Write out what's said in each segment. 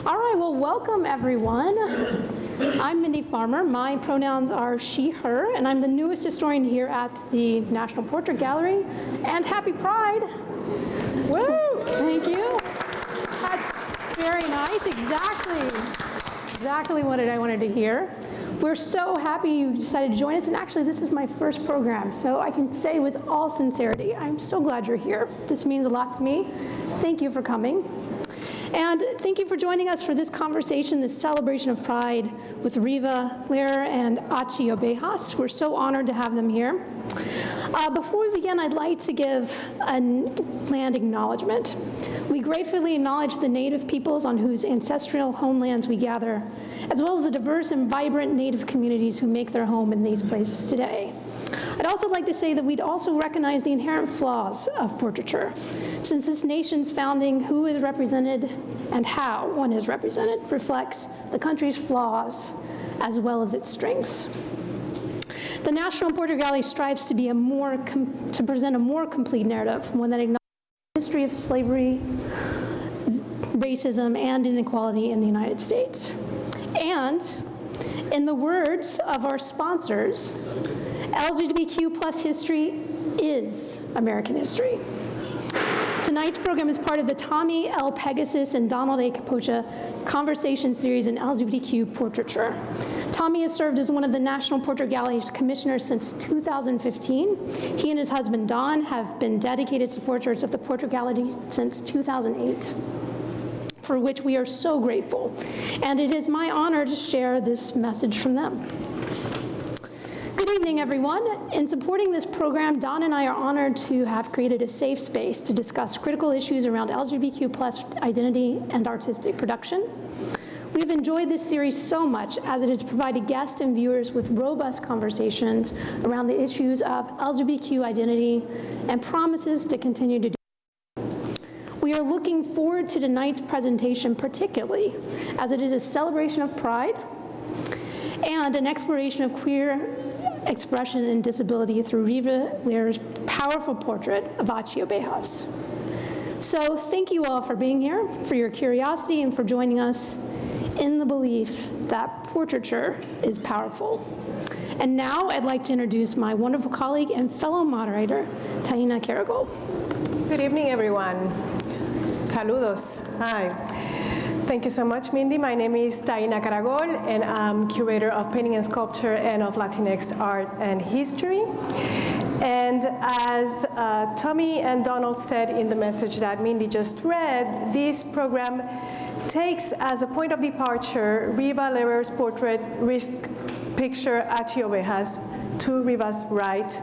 All right, well, welcome everyone. I'm Mindy Farmer. My pronouns are she, her, and I'm the newest historian here at the National Portrait Gallery. And happy Pride. Woo! Thank you. That's very nice. Exactly what I wanted to hear. We're so happy you decided to join us, and actually this is my first program, so I can say with all sincerity, I'm so glad you're here. This means a lot to me. Thank you for coming. And thank you for joining us for this conversation, this celebration of Pride with Riva Lehrer and Achy Obejas. We're so honored to have them here. Before we begin, I'd like to give a land acknowledgement. We gratefully acknowledge the Native peoples on whose ancestral homelands we gather, as well as the diverse and vibrant Native communities who make their home in these places today. I'd also like to say that we'd also recognize the inherent flaws of portraiture. Since this nation's founding, who is represented and how one is represented reflects the country's flaws as well as its strengths. The National Portrait Gallery strives to be to present a more complete narrative, one that acknowledges the history of slavery, racism, and inequality in the United States. And in the words of our sponsors, LGBTQ plus history is American history. Tonight's program is part of the Tommie L, Pegues and Donald A. Capoccia Conversation Series in LGBTQ Portraiture. Tommie has served as one of the National Portrait Gallery's commissioners since 2015. He and his husband, Don, have been dedicated supporters of the Portrait Gallery since 2008, for which we are so grateful. And it is my honor to share this message from them. Good evening, everyone. In supporting this program, Don and I are honored to have created a safe space to discuss critical issues around LGBTQ plus identity and artistic production. We have enjoyed this series so much as it has provided guests and viewers with robust conversations around the issues of LGBTQ identity and promises to continue to do. We are looking forward to tonight's presentation particularly as it is a celebration of Pride and an exploration of queer expression and disability through Riva Lehrer's powerful portrait of Achy Obejas. So thank you all for being here, for your curiosity, and for joining us in the belief that portraiture is powerful. And now I'd like to introduce my wonderful colleague and fellow moderator, Taína Caragol. Good evening, everyone. Saludos. Hi. Thank you so much, Mindy. My name is Taína Caragol, and I'm curator of painting and sculpture and of Latinx art and history. And as Tommie and Donald said in the message that Mindy just read, this program takes as a point of departure Riva Lehrer's portrait picture Achy Obejas to Riva's right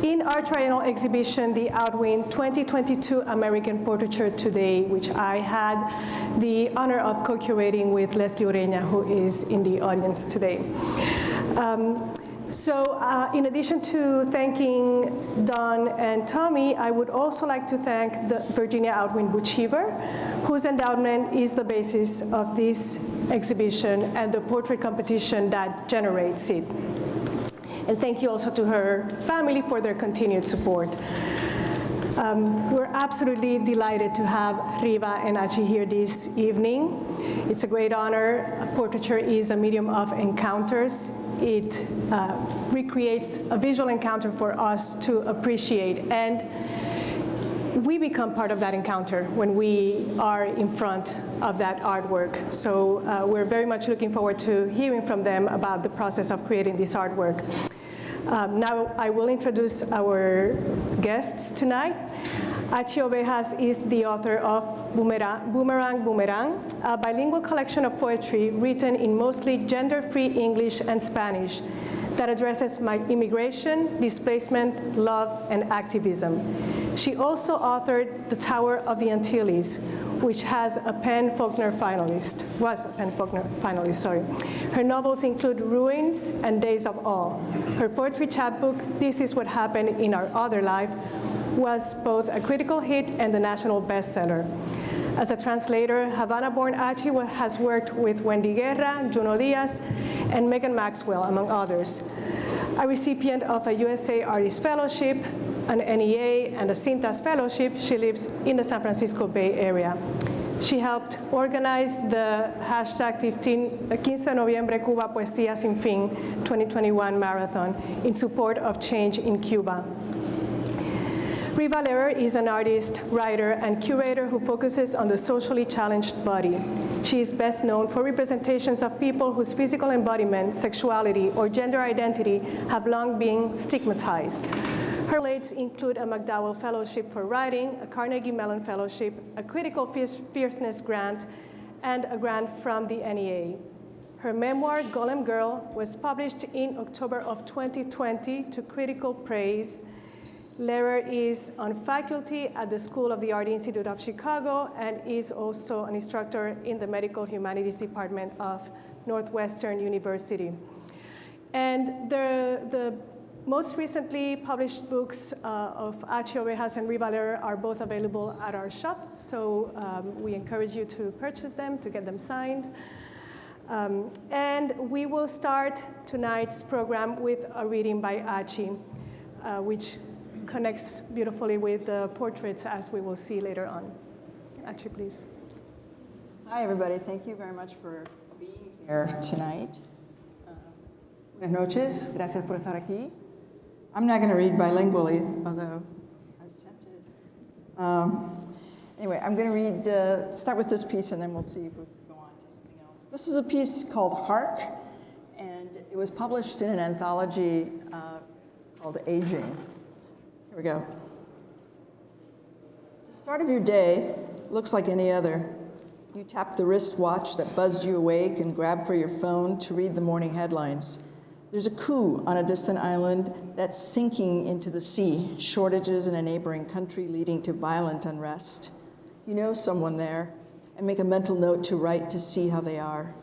in our triennial exhibition, the Outwin 2022 American Portraiture Today, which I had the honor of co-curating with Leslie Ureña, who is in the audience today. In addition to thanking Don and Tommie, I would also like to thank the Virginia Outwin Boochever, whose endowment is the basis of this exhibition and the portrait competition that generates it. And thank you also to her family for their continued support. We're absolutely delighted to have Riva and Achy here this evening. It's a great honor. Portraiture is a medium of encounters. It recreates a visual encounter for us to appreciate, and we become part of that encounter when we are in front of that artwork. So we're very much looking forward to hearing from them about the process of creating this artwork. Now I will introduce our guests tonight. Achy Obejas is the author of Boomerang, a bilingual collection of poetry written in mostly gender-free English and Spanish that addresses immigration, displacement, love, and activism. She also authored The Tower of the Antilles, which was a PEN Faulkner finalist, Her novels include Ruins and Days of Awe. Her poetry chapbook, This Is What Happened in Our Other Life, was both a critical hit and a national bestseller. As a translator, Havana-born Achy has worked with Wendy Guerra, Juno Diaz, and Megan Maxwell, among others. A recipient of a USA Artist Fellowship, an NEA, and a Cintas Fellowship, she lives in the San Francisco Bay Area. She helped organize the hashtag 15 Noviembre Cuba Poesía Sin Fin 2021 marathon in support of change in Cuba. Riva Lehrer is an artist, writer, and curator who focuses on the socially challenged body. She is best known for representations of people whose physical embodiment, sexuality, or gender identity have long been stigmatized. Her accolades include a McDowell Fellowship for Writing, a Carnegie Mellon Fellowship, a Critical Fierceness Grant, and a grant from the NEA. Her memoir, Golem Girl, was published in October of 2020 to critical praise. Lehrer is on faculty at the School of the Art Institute of Chicago and is also an instructor in the Medical Humanities Department of Northwestern University. And the most recently published books of Achy Obejas and Riva Lehrer are both available at our shop, so we encourage you to purchase them, to get them signed. And we will start tonight's program with a reading by Achy, which connects beautifully with the portraits, as we will see later on. Achy, please. Hi, everybody. Thank you very much for being here tonight. Buenas noches. Gracias por estar aquí. I'm not going to read bilingually, although I was tempted. Anyway, I'm going to read, start with this piece, and then we'll see if we can go on to something else. This is a piece called Hark, and it was published in an anthology called Aging. Here we go. The start of your day looks like any other. You tap the wristwatch that buzzed you awake and grab for your phone to read the morning headlines. There's a coup on a distant island that's sinking into the sea, shortages in a neighboring country leading to violent unrest. You know someone there and make a mental note to write to see how they are.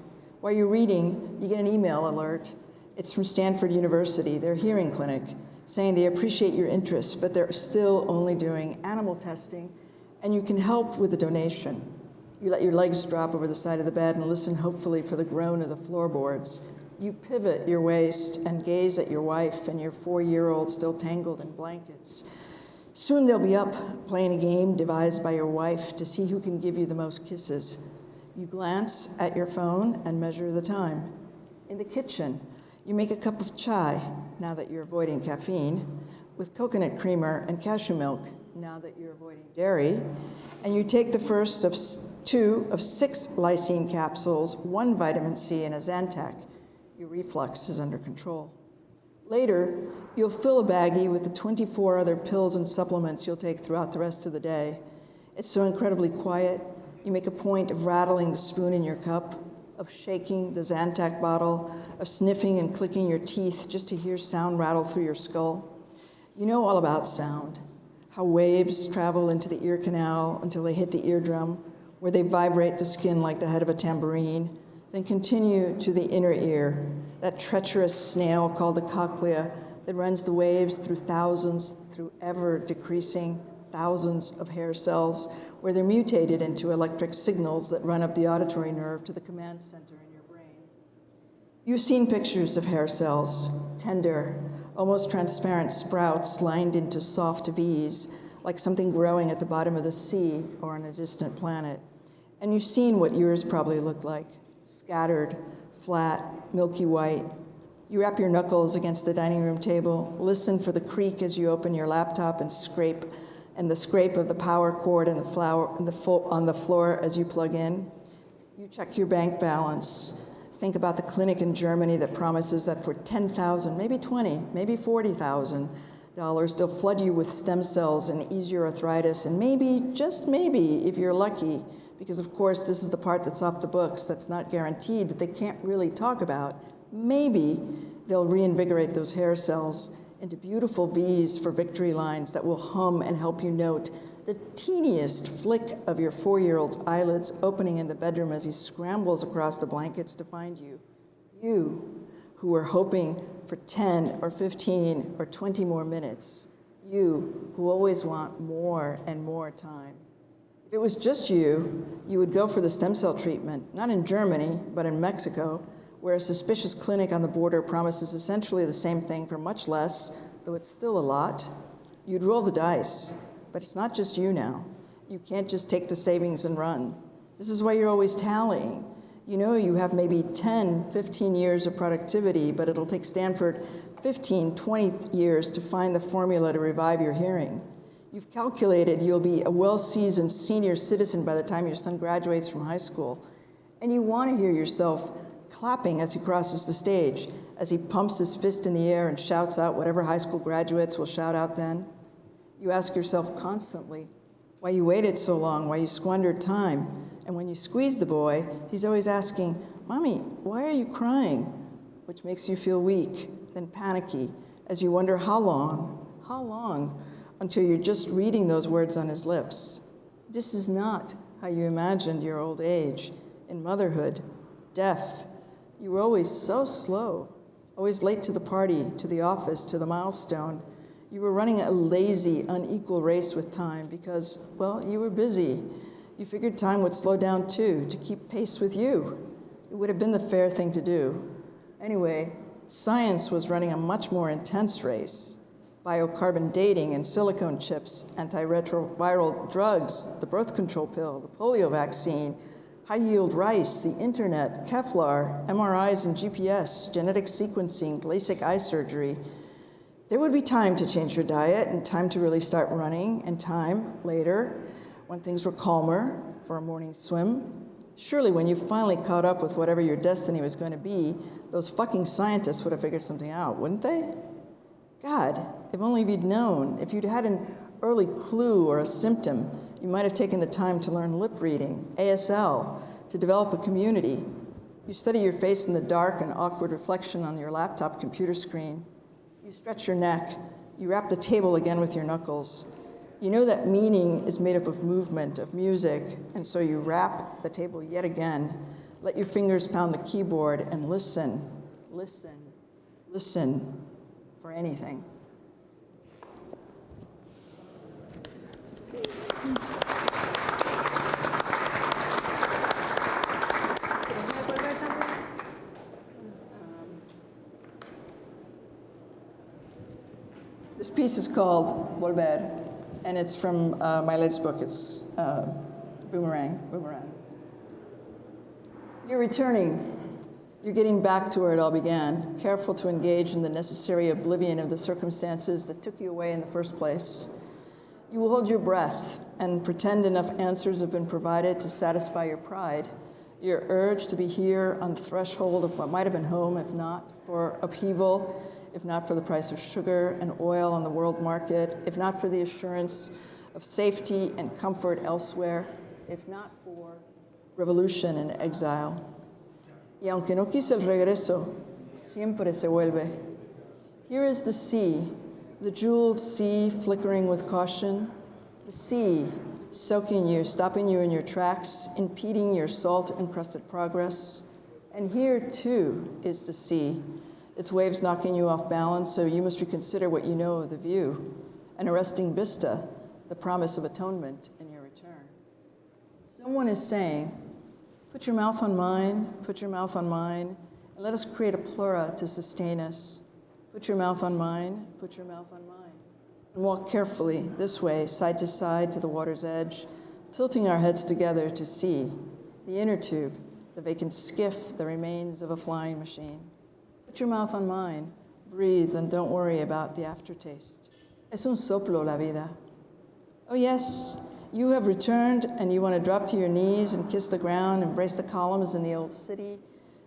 While you're reading, you get an email alert. It's from Stanford University, their hearing clinic, saying they appreciate your interest, but they're still only doing animal testing, and you can help with a donation. You let your legs drop over the side of the bed and listen hopefully for the groan of the floorboards. You pivot your waist and gaze at your wife and your 4-year-old still tangled in blankets. Soon they'll be up playing a game devised by your wife to see who can give you the most kisses. You glance at your phone and measure the time. In the kitchen, you make a cup of chai, now that you're avoiding caffeine, with coconut creamer and cashew milk, now that you're avoiding dairy, and you take the first of 2 of 6 lysine capsules, 1 vitamin C, and a Zantac. Your reflux is under control. Later, you'll fill a baggie with the 24 other pills and supplements you'll take throughout the rest of the day. It's so incredibly quiet, you make a point of rattling the spoon in your cup, of shaking the Zantac bottle, of sniffing and clicking your teeth just to hear sound rattle through your skull. You know all about sound, how waves travel into the ear canal until they hit the eardrum, where they vibrate the skin like the head of a tambourine, then continue to the inner ear, that treacherous snail called the cochlea that runs the waves through ever-decreasing thousands of hair cells, where they're mutated into electric signals that run up the auditory nerve to the command center in your brain. You've seen pictures of hair cells, tender, almost transparent sprouts lined into soft V's, like something growing at the bottom of the sea or on a distant planet. And you've seen what yours probably look like, scattered, flat, milky white. You wrap your knuckles against the dining room table, listen for the creak as you open your laptop and the scrape of the power cord and on the floor as you plug in. You check your bank balance. Think about the clinic in Germany that promises that for $10,000, maybe $20,000, maybe $40,000, they'll flood you with stem cells and ease your arthritis, and maybe, just maybe, if you're lucky, because of course this is the part that's off the books, that's not guaranteed, that they can't really talk about, maybe they'll reinvigorate those hair cells into beautiful V's for victory lines that will hum and help you note the teeniest flick of your 4-year-old's eyelids opening in the bedroom as he scrambles across the blankets to find you. You, who were hoping for 10 or 15 or 20 more minutes. You, who always want more and more time. If it was just you, you would go for the stem cell treatment, not in Germany, but in Mexico, where a suspicious clinic on the border promises essentially the same thing for much less, though it's still a lot. You'd roll the dice, but it's not just you now. You can't just take the savings and run. This is why you're always tallying. You know you have maybe 10, 15 years of productivity, but it'll take Stanford 15, 20 years to find the formula to revive your hearing. You've calculated you'll be a well-seasoned senior citizen by the time your son graduates from high school, and you want to hear yourself clapping as he crosses the stage, as he pumps his fist in the air and shouts out whatever high school graduates will shout out then. You ask yourself constantly why you waited so long, why you squandered time, and when you squeeze the boy, he's always asking, "Mommy, why are you crying?" Which makes you feel weak, then panicky, as you wonder how long, until you're just reading those words on his lips. This is not how you imagined your old age. In motherhood, death, you were always so slow, always late to the party, to the office, to the milestone. You were running a lazy, unequal race with time because, well, you were busy. You figured time would slow down too, to keep pace with you. It would have been the fair thing to do. Anyway, science was running a much more intense race. Biocarbon dating and silicone chips, antiretroviral drugs, the birth control pill, the polio vaccine, high-yield rice, the internet, Kevlar, MRIs and GPS, genetic sequencing, LASIK eye surgery. There would be time to change your diet and time to really start running, and time later, when things were calmer, for a morning swim. Surely when you finally caught up with whatever your destiny was going to be, those fucking scientists would have figured something out, wouldn't they? God, if only you'd known, if you'd had an early clue or a symptom, you might have taken the time to learn lip reading, ASL, to develop a community. You study your face in the dark and awkward reflection on your laptop computer screen. You stretch your neck. You rap the table again with your knuckles. You know that meaning is made up of movement, of music, and so you rap the table yet again. Let your fingers pound the keyboard and listen, listen, listen for anything. This piece is called Volver, and it's from my latest book. It's Boomerang. You're returning. You're getting back to where it all began, careful to engage in the necessary oblivion of the circumstances that took you away in the first place. You will hold your breath and pretend enough answers have been provided to satisfy your pride, your urge to be here on the threshold of what might have been home, if not for upheaval, if not for the price of sugar and oil on the world market, if not for the assurance of safety and comfort elsewhere, if not for revolution and exile. Y aunque no quise el regreso, siempre se vuelve. Here is the sea, the jeweled sea flickering with caution, the sea soaking you, stopping you in your tracks, impeding your salt-encrusted progress. And here, too, is the sea, its waves knocking you off balance, so you must reconsider what you know of the view, an arresting vista, the promise of atonement in your return. Someone is saying, put your mouth on mine, and let us create a pleura to sustain us. Put your mouth on mine, and walk carefully this way, side to side to the water's edge, tilting our heads together to see the inner tube, the vacant skiff, the remains of a flying machine. Put your mouth on mine, breathe, and don't worry about the aftertaste. Es un soplo la vida. Oh yes, you have returned and you want to drop to your knees and kiss the ground, embrace the columns in the old city,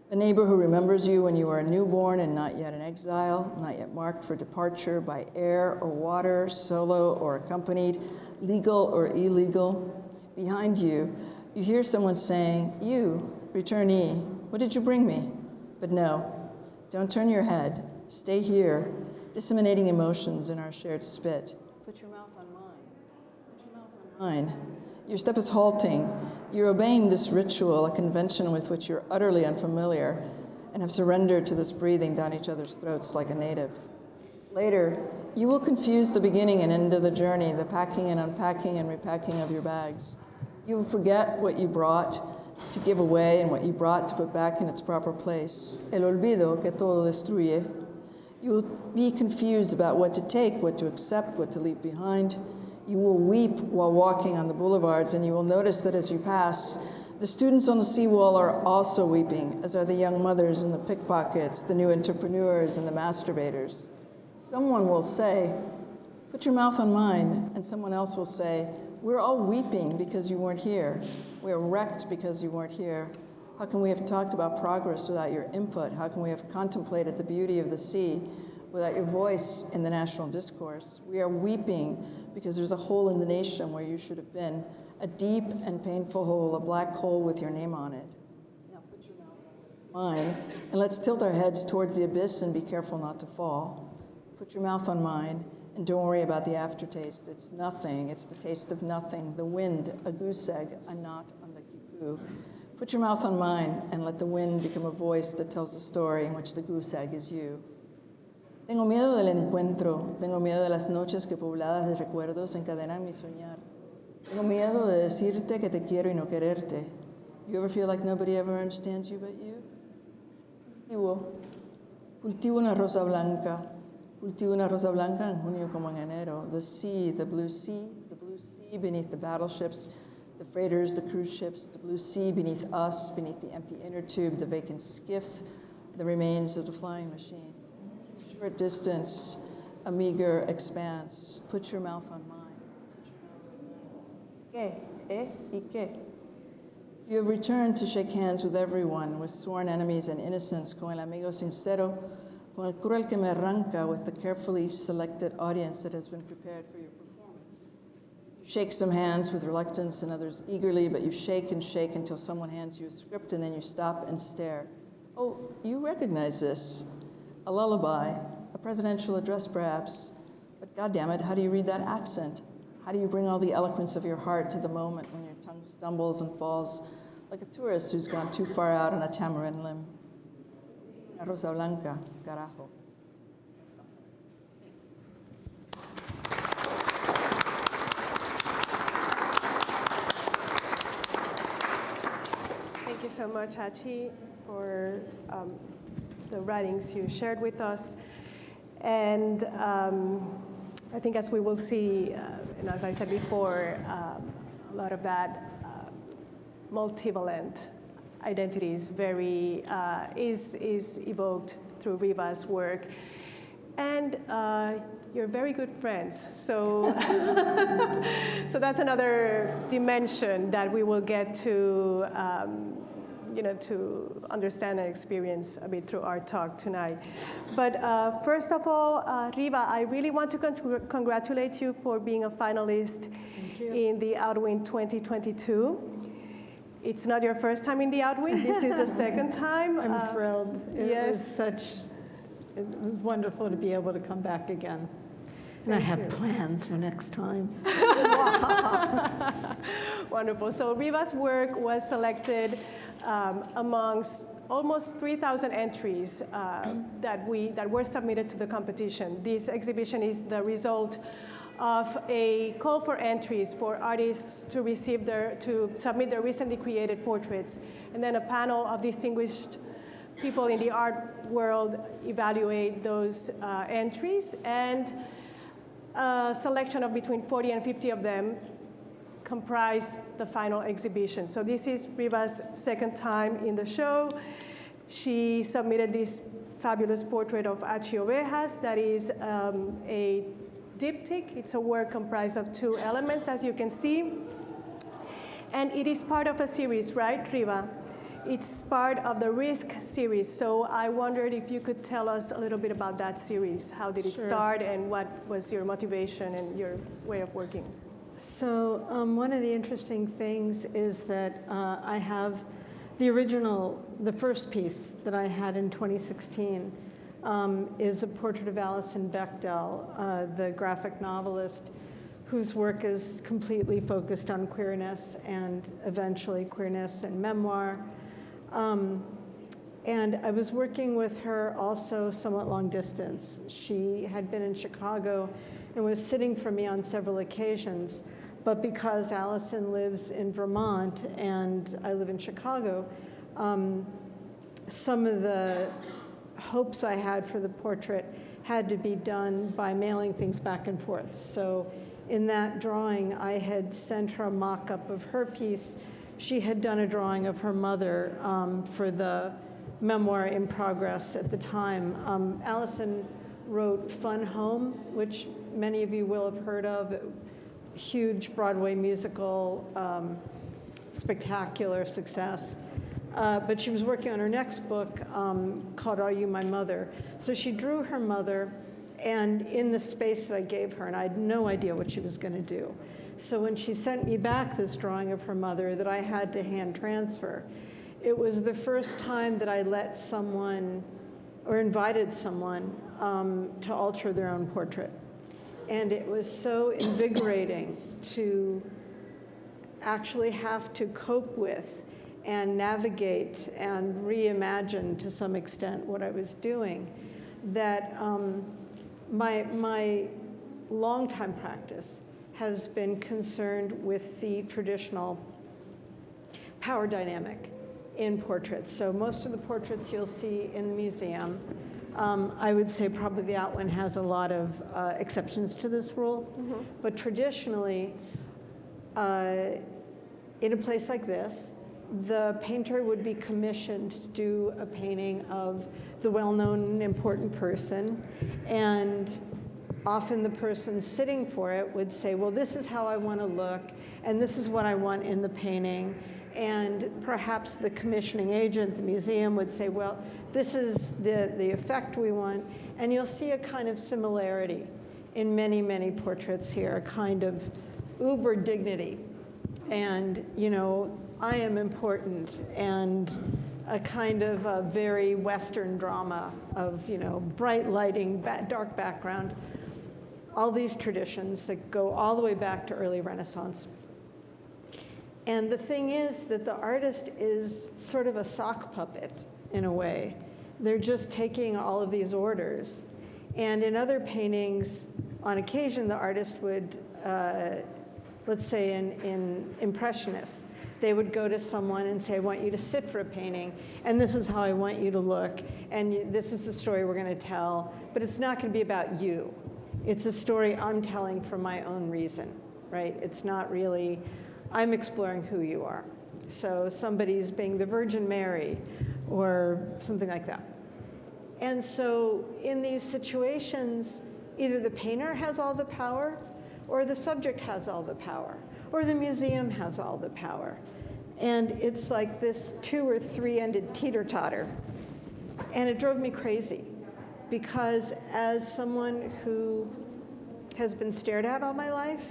the neighbor who remembers you when you were a newborn and not yet in exile, not yet marked for departure by air or water, solo or accompanied, legal or illegal. Behind you, you hear someone saying, you, returnee, what did you bring me? But no, don't turn your head. Stay here, disseminating emotions in our shared spit. Put your mouth on mine. Your step is halting. You're obeying this ritual, a convention with which you're utterly unfamiliar, and have surrendered to this breathing down each other's throats like a native. Later, you will confuse the beginning and end of the journey, the packing and unpacking and repacking of your bags. You will forget what you brought to give away and what you brought to put back in its proper place. El olvido que todo destruye. You will be confused about what to take, what to accept, what to leave behind. You will weep while walking on the boulevards, and you will notice that as you pass, The students on the seawall are also weeping, as are the young mothers and the pickpockets, the new entrepreneurs and the masturbators. Someone will say, "Put your mouth on mine," and someone else will say, "We're all weeping because you weren't here. We're wrecked because you weren't here. How can we have talked about progress without your input? How can we have contemplated the beauty of the sea without your voice in the national discourse? We are weeping because there's a hole in the nation where you should have been, a deep and painful hole, a black hole with your name on it. Now put your mouth on mine, and let's tilt our heads towards the abyss and be careful not to fall. Put your mouth on mine, and don't worry about the aftertaste. It's nothing. It's the taste of nothing. The wind, a goose egg, a knot on the kipu. Put your mouth on mine, and let the wind become a voice that tells a story in which the goose egg is you. Tengo miedo del encuentro. Tengo miedo de las noches que pobladas de recuerdos encadenan mi soñar. Tengo miedo de decirte que te quiero y no quererte. You ever feel like nobody ever understands you but you? Cultivo una rosa blanca. Cultivo una rosa blanca en junio como en enero. The sea beneath the battleships, the freighters, the cruise ships, the blue sea beneath us, beneath the empty inner tube, the vacant skiff, the remains of the flying machine. Short distance, a meager expanse. Put your mouth on mine. ¿Qué? ¿Y qué? You have returned to shake hands with everyone, with sworn enemies and innocents, con el amigo sincero, con el cruel que me arranca, with the carefully selected audience that has been prepared for your performance. You shake some hands with reluctance and others eagerly, but you shake and shake until someone hands you a script, and then you stop and stare. Oh, you recognize this. A lullaby, a presidential address perhaps, but goddammit, how do you read that accent? How do you bring all the eloquence of your heart to the moment when your tongue stumbles and falls like a tourist who's gone too far out on a tamarind limb? Una rosa blanca, carajo. Thank you so much, Achy, for the writings you shared with us. And I think as we will see, and as I said before, a lot of that multivalent identity is is evoked through Riva's work. And you're very good friends, so so that's another dimension that we will get to to understand and experience a bit through our talk tonight. But first of all, Riva, I really want to congratulate you for being a finalist in the Outwin 2022. It's not your first time in the Outwin. This is the second time. I'm thrilled. It was wonderful to be able to come back again. And I have plans for next time. Wonderful. So Riva's work was selected amongst almost 3,000 entries that were submitted to the competition. This exhibition is the result of a call for entries for artists to submit their recently created portraits, and then a panel of distinguished people in the art world evaluate those entries, and a selection of between 40 and 50 of them comprise the final exhibition. So this is Riva's second time in the show. She submitted this fabulous portrait of Achy Obejas that is a diptych. It's a work comprised of two elements, as you can see. And it is part of a series, right, Riva? It's part of the Risk series. So I wondered if you could tell us a little bit about that series. How did it start, and what was your motivation and your way of working? So one of the interesting things is that I have the first piece that I had in 2016 is a portrait of Alison Bechdel, the graphic novelist whose work is completely focused on queerness and eventually queerness and memoir. And I was working with her also somewhat long distance. She had been in Chicago and was sitting for me on several occasions. But because Allison lives in Vermont and I live in Chicago, some of the hopes I had for the portrait had to be done by mailing things back and forth. So in that drawing, I had sent her a mock-up of her piece. she had done a drawing of her mother for the memoir in progress at the time. Allison wrote Fun Home, which many of you will have heard of, huge Broadway musical, spectacular success. But she was working on her next book called Are You My Mother? So she drew her mother, and in the space that I gave her, and I had no idea what she was going to do. So when she sent me back this drawing of her mother that I had to hand transfer, it was the first time that I let someone or invited someone to alter their own portrait. And it was so invigorating to actually have to cope with and navigate and reimagine to some extent what I was doing, that my longtime practice has been concerned with the traditional power dynamic in portraits. So most of the portraits you'll see in the museum, I would say probably the Outwin has a lot of exceptions to this rule, but traditionally, in a place like this, the painter would be commissioned to do a painting of the well-known and important person, and often the person sitting for it would say, well, this is how I want to look, and this is what I want in the painting. And perhaps the commissioning agent, the museum, would say, well, this is the effect we want. And you'll see a kind of similarity in many, many portraits here, a kind of uber dignity. And, you know, I am important, and a kind of a very Western drama of, you know, bright lighting, dark background, all these traditions that go all the way back to early Renaissance. And the thing is that the artist is sort of a sock puppet in a way. They're just taking all of these orders. And in other paintings, on occasion, the artist would, let's say in Impressionists, they would go to someone and say, I want you to sit for a painting, and this is how I want you to look, and this is the story we're going to tell, but it's not going to be about you. It's a story I'm telling for my own reason, right? It's not really, I'm exploring who you are. So somebody's being the Virgin Mary or something like that. And so in these situations, either the painter has all the power, or the subject has all the power, or the museum has all the power. And it's like this 2 or 3-ended teeter-totter. And it drove me crazy, because as someone who has been stared at all my life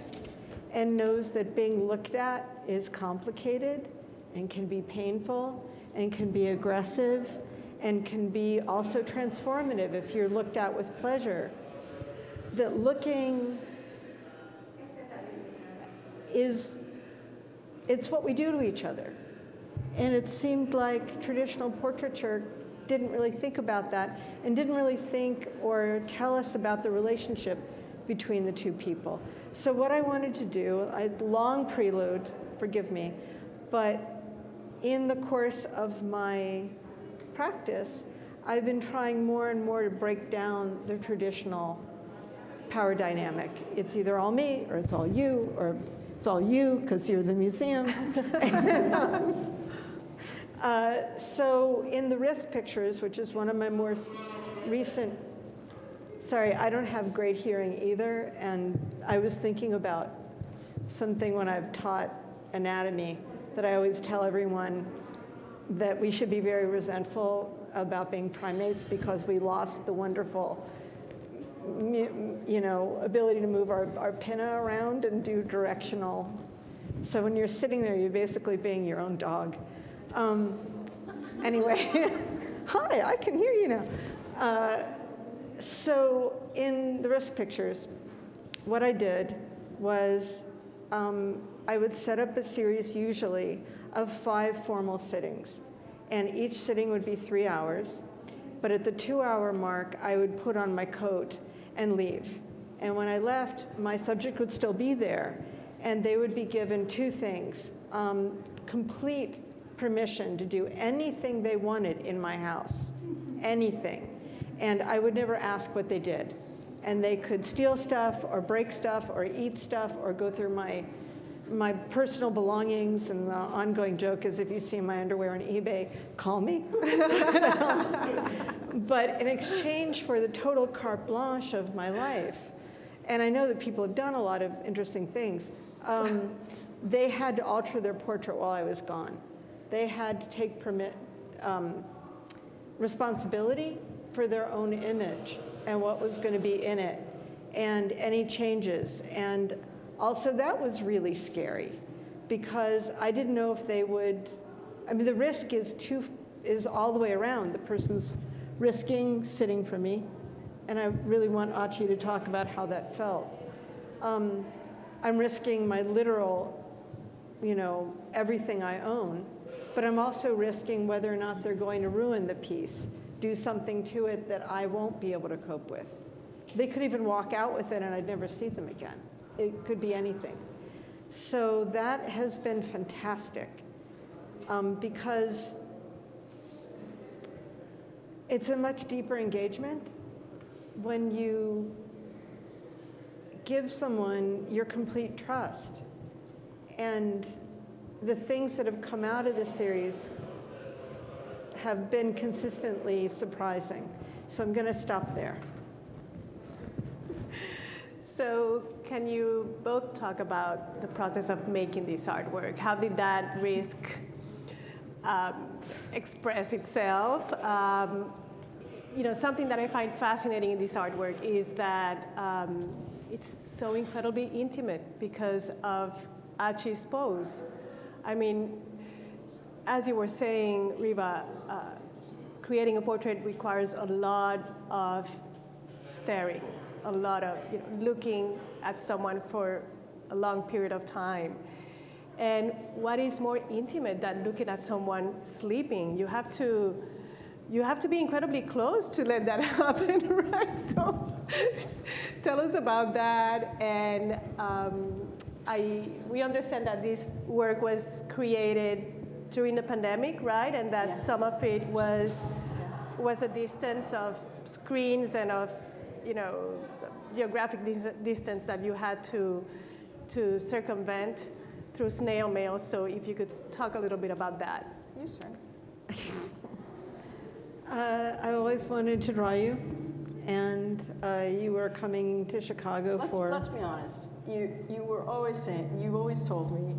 and knows that being looked at is complicated and can be painful and can be aggressive and can be also transformative if you're looked at with pleasure, that looking it's what we do to each other. And it seemed like traditional portraiture didn't really think about that and didn't really think or tell us about the relationship between the two people. So what I wanted to do, long prelude, forgive me, but in the course of my practice, I've been trying more and more to break down the traditional power dynamic. It's either all me, or it's all you, or it's all you because you're the museum. So in the wrist pictures, which is one of my more recent, sorry, I don't have great hearing either, and I was thinking about something when I've taught anatomy that I always tell everyone that we should be very resentful about being primates because we lost the wonderful, you know, ability to move our pinna around and do directional. So when you're sitting there, you're basically being your own dog. Anyway, hi, I can hear you now. So in the wrist pictures, what I did was I would set up a series usually of 5 formal sittings, and each sitting would be 3 hours. But at the 2-hour mark, I would put on my coat and leave. And when I left, my subject would still be there, and they would be given 2 things: complete permission to do anything they wanted in my house, anything. And I would never ask what they did. And they could steal stuff or break stuff or eat stuff or go through my my personal belongings, and the ongoing joke is if you see my underwear on eBay, call me. But in exchange for the total carte blanche of my life, and I know that people have done a lot of interesting things, they had to alter their portrait while I was gone. They had to take responsibility for their own image and what was going to be in it and any changes. And also that was really scary because I didn't know if they would, I mean, the risk is all the way around. The person's risking sitting for me, and I really want Achy to talk about how that felt. I'm risking my literal, everything I own, but I'm also risking whether or not they're going to ruin the piece, do something to it that I won't be able to cope with. They could even walk out with it and I'd never see them again. It could be anything. So that has been fantastic because it's a much deeper engagement when you give someone your complete trust. And the things that have come out of this series have been consistently surprising. So I'm going to stop there. So can you both talk about the process of making this artwork? How did that risk express itself? Something that I find fascinating in this artwork is that it's so incredibly intimate because of Achy's pose. I mean, as you were saying, Riva, creating a portrait requires a lot of staring, a lot of looking at someone for a long period of time. And what is more intimate than looking at someone sleeping? You have to be incredibly close to let that happen, right? So tell us about that. And we understand that this work was created during the pandemic, right? And that some of it was a distance of screens and of geographic distance that you had to circumvent through snail mail. So if you could talk a little bit about that. You start. I always wanted to draw you, and you were coming to Chicago Let's be honest. You were always saying, you always told me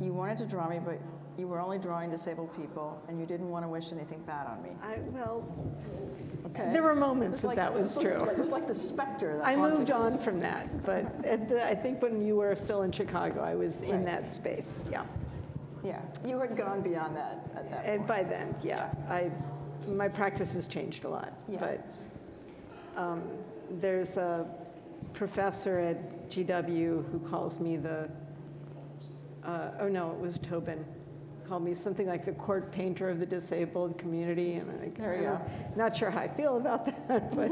you wanted to draw me, but you were only drawing disabled people, and you didn't want to wish anything bad on me. Okay. There were moments that was true. It was like the specter that I haunted moved you. on from that, but I think when you were still in Chicago, I was in that space. Yeah. Yeah, you had gone beyond that at that And point. by then, my practice has changed a lot. Yeah. But there's a professor at GW who calls me it was Tobin, called me something like the court painter of the disabled community, and I'm not sure how I feel about that, but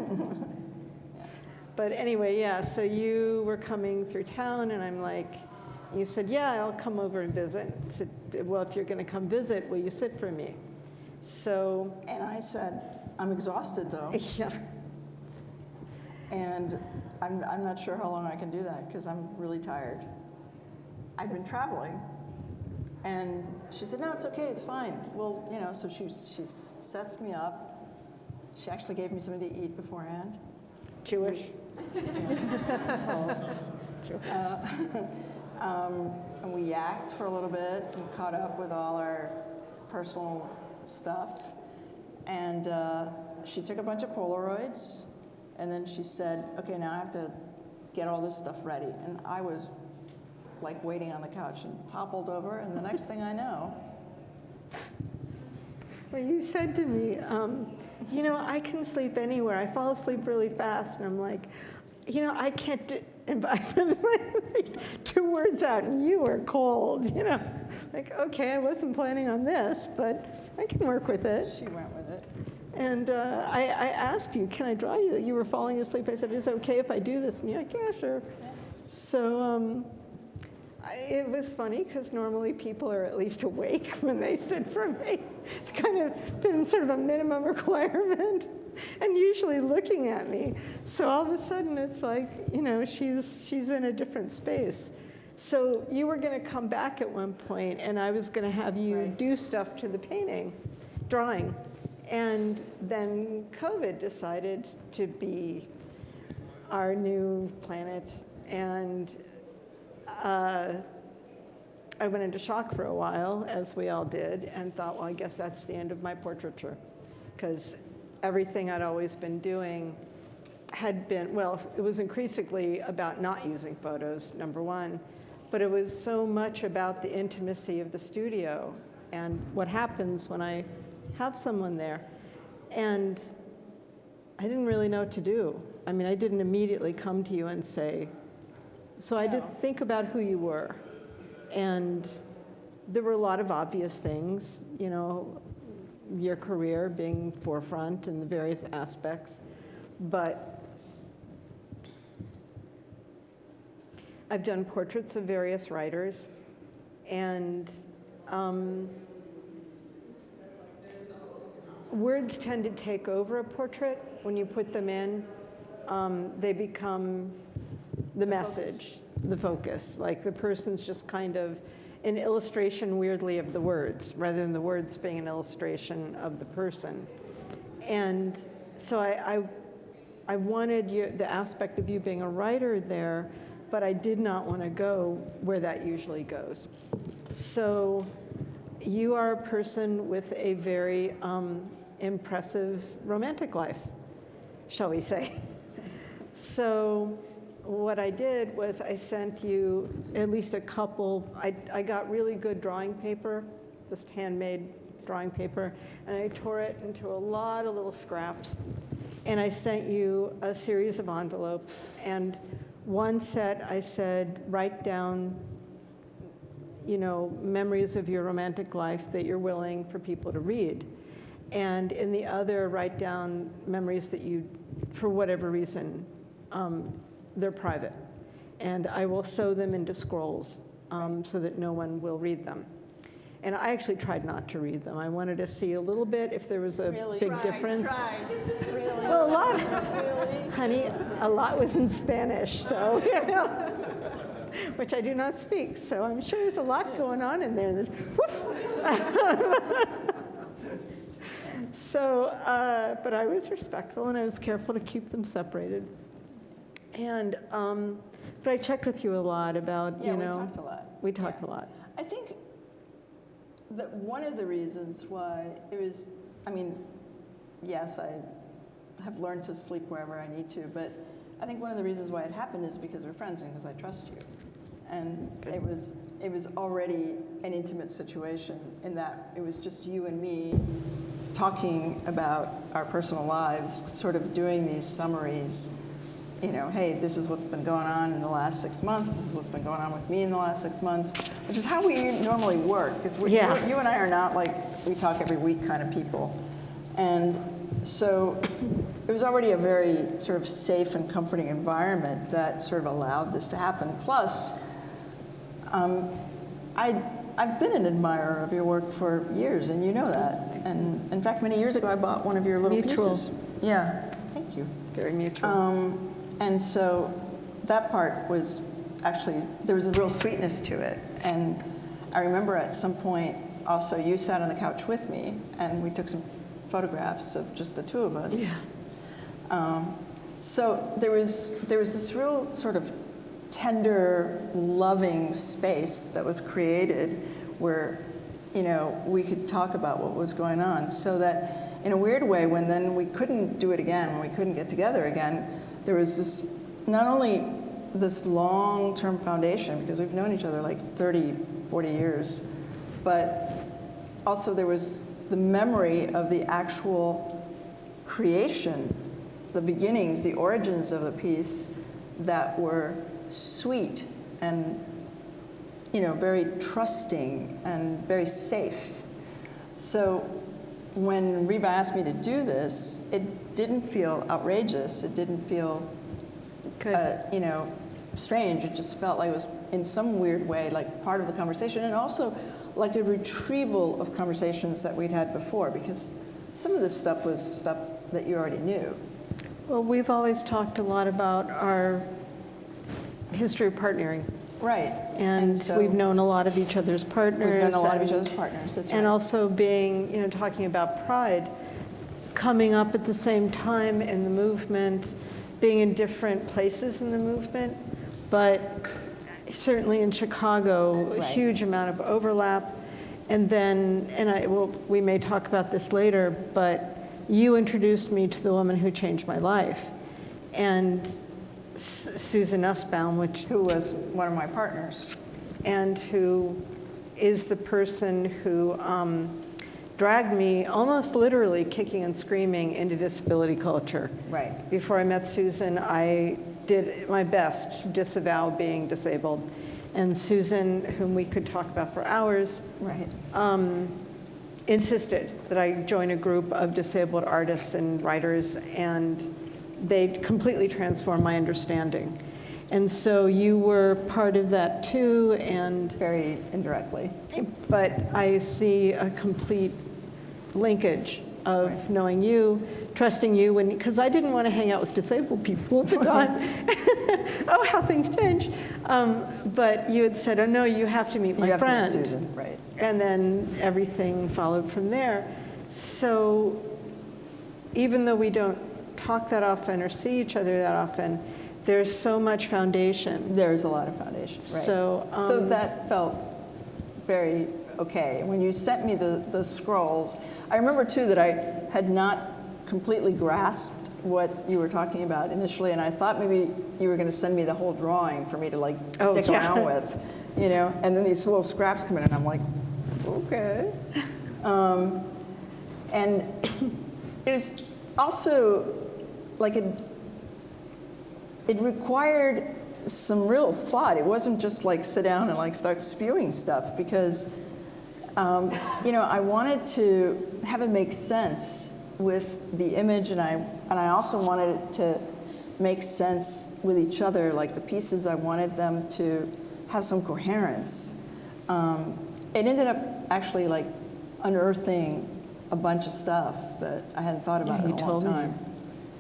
but anyway, so you were coming through town, and I'm like, you said, I'll come over and visit. I said, well, if you're going to come visit, will you sit for me? So. And I said, I'm exhausted though. Yeah. And I'm not sure how long I can do that because I'm really tired. I've been traveling. And she said, no, it's okay, it's fine. Well, so she sets me up. She actually gave me something to eat beforehand. Jewish. And we yacked for a little bit and caught up with all our personal stuff. And she took a bunch of Polaroids, and then she said, okay, now I have to get all this stuff ready. And I was like waiting on the couch and toppled over, and the next thing I know. Well, you said to me, I can sleep anywhere. I fall asleep really fast, and I'm like, I can't do, and I put like 2 words out, and you were cold, Like, okay, I wasn't planning on this, but I can work with it. She went with it. And I asked you, can I draw you? You were falling asleep. I said, is it okay if I do this? And you're like, yeah, sure. So it was funny because normally people are at least awake when they sit for me. It's kind of been sort of a minimum requirement, and usually looking at me. So all of a sudden it's like, she's in a different space. So you were going to come back at one point, and I was going to have you Right. do stuff to the drawing. And then COVID decided to be our new planet. And I went into shock for a while, as we all did, and thought, well, I guess that's the end of my portraiture. Because everything I'd always been doing had been, well, it was increasingly about not using photos, number one, but it was so much about the intimacy of the studio and what happens when I have someone there. And I didn't really know what to do. I mean, I didn't immediately come to you and say, so I did think about who you were. And there were a lot of obvious things, you know, your career being forefront in the various aspects. But I've done portraits of various writers, and words tend to take over a portrait. When you put them in, they become the message, the focus. Like the person's just kind of an illustration, weirdly, of the words, rather than the words being an illustration of the person. And so I wanted the aspect of you being a writer there, but I did not want to go where that usually goes. So you are a person with a very impressive romantic life, shall we say. So what I did was I sent you at least a couple, I got really good drawing paper, this handmade drawing paper, and I tore it into a lot of little scraps. And I sent you a series of envelopes, and one set I said, write down, you know, memories of your romantic life that you're willing for people to read. And in the other, write down memories that you, for whatever reason, they're private. And I will sew them into scrolls so that no one will read them. And I actually tried not to read them. I wanted to see a little bit if there was a big difference. Really? Well, a lot, Really? honey, a lot was in Spanish, so, you know, which I do not speak. So I'm sure there's a lot going on in there. So, but I was respectful and I was careful to keep them separated. And, but I checked with you a lot about, Yeah, you know. we talked a lot. We talked a lot. I think that one of the reasons why it was, I mean, yes, I have learned to sleep wherever I need to, but I think one of the reasons why it happened is because we're friends and because I trust you. And it was already an intimate situation in that it was just you and me talking about our personal lives, sort of doing these summaries. You know, hey, this is what's been going on in the last 6 months. This is what's been going on with me in the last 6 months, which is how we normally work. Because you and I are not like we talk every week kind of people. And so it was already a very sort of safe and comforting environment that sort of allowed this to happen. Plus, I've been an admirer of your work for years, and you know that. And in fact, many years ago, I bought one of your little pieces. Yeah, thank you. Very mutual. And so that part was actually, there was a real sweetness to it. And I remember at some point also you sat on the couch with me and we took some photographs of just the two of us. Yeah. So there was this real sort of tender, loving space that was created where, you know, we could talk about what was going on. So that in a weird way, when then we couldn't do it again, when we couldn't get together again, there was this, not only this long-term foundation, because we've known each other like 30, 40 years, but also there was the memory of the actual creation, the beginnings, the origins of the piece that were sweet and, you know, very trusting and very safe. So when Riva asked me to do this, it didn't feel outrageous. It didn't feel, you know, strange. It just felt like it was, in some weird way, like part of the conversation, and also like a retrieval of conversations that we'd had before, because some of this stuff was stuff that you already knew. Well, we've always talked a lot about our history of partnering Right. And so we've known a lot of each other's partners. we've known a lot of and- each other's partners, that's right. And also being, talking about pride, coming up at the same time in the movement, being in different places in the movement, but certainly in Chicago, a Right. huge amount of overlap. And then, we may talk about this later, but you introduced me to the woman who changed my life. And Susan Nussbaum, who was one of my partners. and who is the person who dragged me almost literally kicking and screaming into disability culture. Right. Before I met Susan, I did my best to disavow being disabled. And Susan, whom we could talk about for hours, Right. insisted that I join a group of disabled artists and writers, and they completely transformed my understanding. And so you were part of that too, and Very indirectly. but I see a complete linkage of Right. knowing you, trusting you, because I didn't want to hang out with disabled people at the time. Oh, how things change. But you had said, oh no, you have to meet my You have friend. to meet Susan, right. And then everything followed from there. So even though we don't talk that often or see each other that often, there's so much foundation. There's a lot of foundation, right. So, So that felt very okay. When you sent me the scrolls, I remember too that I had not completely grasped what you were talking about initially, and I thought maybe you were going to send me the whole drawing for me to like Oh, dick yeah. around with, and then these little scraps come in, and I'm like, okay. And it was also like it required some real thought. It wasn't just like sit down and like start spewing stuff, because I wanted to have it make sense with the image, and I also wanted it to make sense with each other. Like the pieces, I wanted them to have some coherence. It ended up actually like unearthing a bunch of stuff that I hadn't thought about in a long time.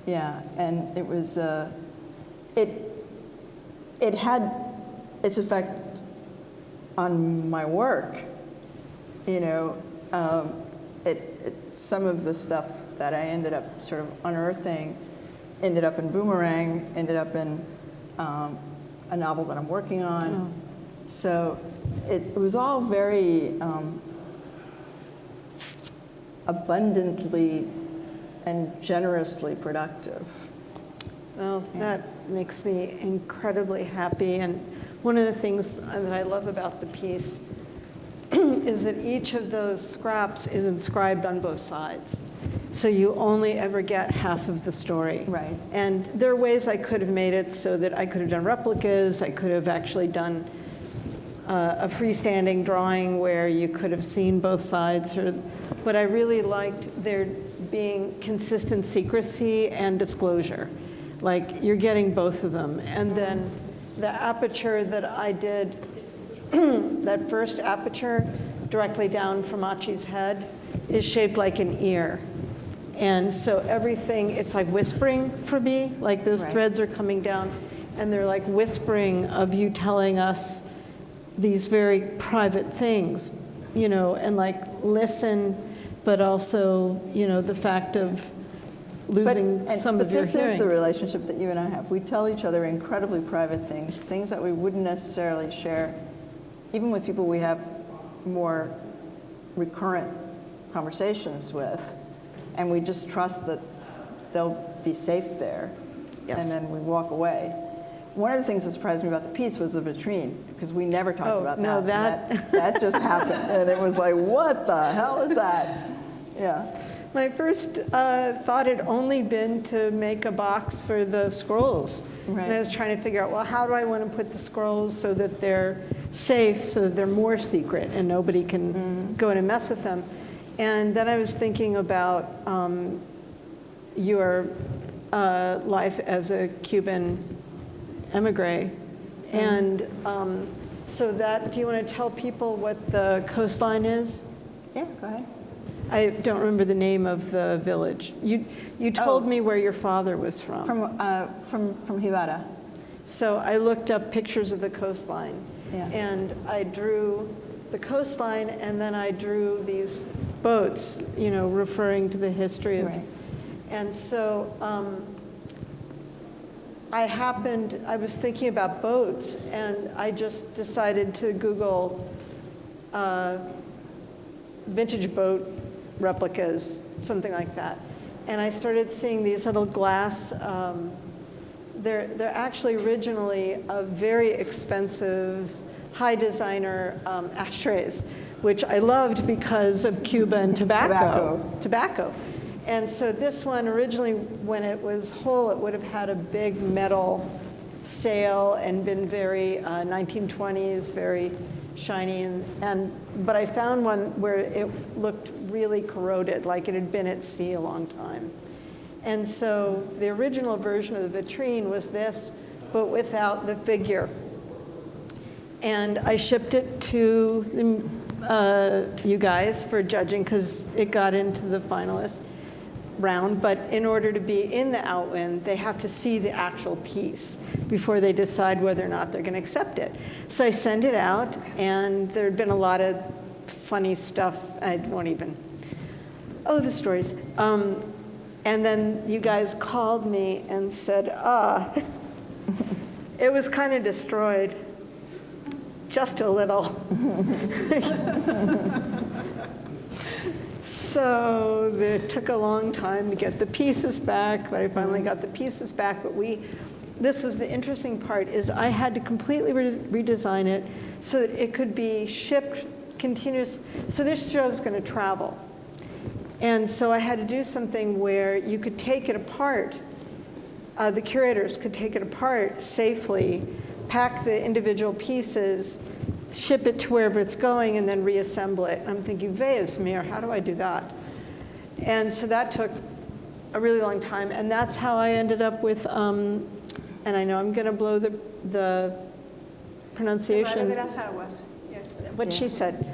Yeah, and it was it had its effect on my work. Some of the stuff that I ended up sort of unearthing ended up in Boomerang, ended up in a novel that I'm working on. Oh. So it was all very abundantly and generously productive. Well, that makes me incredibly happy. And one of the things that I love about the piece is that each of those scraps is inscribed on both sides. So you only ever get half of the story. Right. And there are ways I could have made it so that I could have done replicas. I could have actually done a freestanding drawing where you could have seen both sides. But I really liked there being consistent secrecy and disclosure. Like you're getting both of them. And then the aperture that I did, that first aperture directly down from Achy's head is shaped like an ear. And so everything, it's like whispering for me, like those Right. threads are coming down and they're like whispering of you telling us these very private things, and like listen, but also, the fact of losing some of your this hearing. is the relationship that you and I have. We tell each other incredibly private things that we wouldn't necessarily share, even with people we have more recurrent conversations with, and we just trust that they'll be safe there. Yes. And then we walk away. One of the things that surprised me about the piece was the vitrine, because we never talked Oh, about no, that. That just happened, and it was like, what the hell is that? Yeah. My first thought had only been to make a box for the scrolls. Right. And I was trying to figure out, well, how do I want to put the scrolls so that they're safe, so that they're more secret and nobody can go in and mess with them. And then I was thinking about your life as a Cuban emigre. And so do you want to tell people what the coastline is? Yeah, go ahead. I don't remember the name of the village. You told me where your father was from. From Havana. So I looked up pictures of the coastline, Yeah. and I drew the coastline, and then I drew these boats, you know, referring to the history of. Right. And so I was thinking about boats, and I just decided to Google vintage boat replicas, something like that. And I started seeing these little glass, they're actually originally a very expensive, high designer ashtrays, which I loved because of Cuba and tobacco. And so this one, originally, when it was whole, it would have had a big metal sail and been very 1920s, very shiny. But I found one where it looked really corroded, like it had been at sea a long time. And so the original version of the vitrine was this, but without the figure. And I shipped it to you guys for judging, because it got into the finalist round. But in order to be in the Outwin, they have to see the actual piece before they decide whether or not they're going to accept it. So I sent it out, and there had been a lot of funny stuff. I won't even. Oh, the stories. And then you guys called me and said, it was kind of destroyed, just a little. So it took a long time to get the pieces back, but I finally got the pieces back. But this was the interesting part, is I had to completely redesign it so that it could be shipped continuous. So this show is going to travel. And so I had to do something where you could take it apart. The curators could take it apart safely, pack the individual pieces, ship it to wherever it's going, and then reassemble it. I'm thinking, Veasmir, how do I do that? And so that took a really long time. And that's how I ended up with, and I know I'm going to blow the pronunciation. Yes. What she said.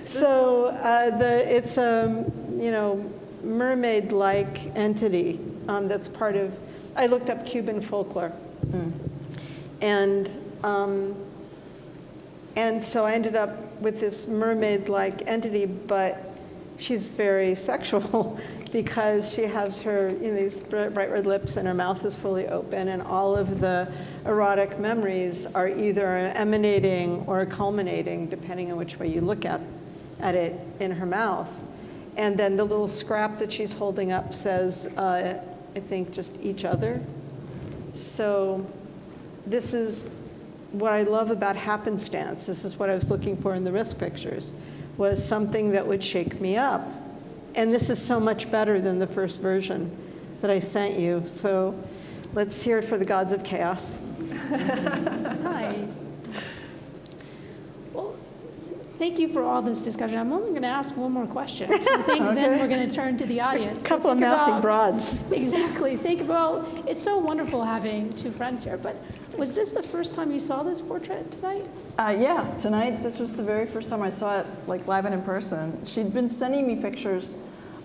So it's a mermaid-like entity that's part of. I looked up Cuban folklore, and so I ended up with this mermaid-like entity, but she's very sexual because she has her these bright red lips and her mouth is fully open, and all of the erotic memories are either emanating or culminating, depending on which way you look at it, in her mouth. And then the little scrap that she's holding up says, I think, just each other. So this is what I love about happenstance. This is what I was looking for in the risk pictures, was something that would shake me up. And this is so much better than the first version that I sent you. So let's hear it for the gods of chaos. Nice. Well, thank you for all this discussion. I'm only going to ask one more question. I think then we're going to turn to the audience. A couple of mouthy broads. Exactly. Think about, it's so wonderful having two friends here, but was this the first time you saw this portrait tonight? Yeah, tonight, this was the very first time I saw it, like, live and in person. She'd been sending me pictures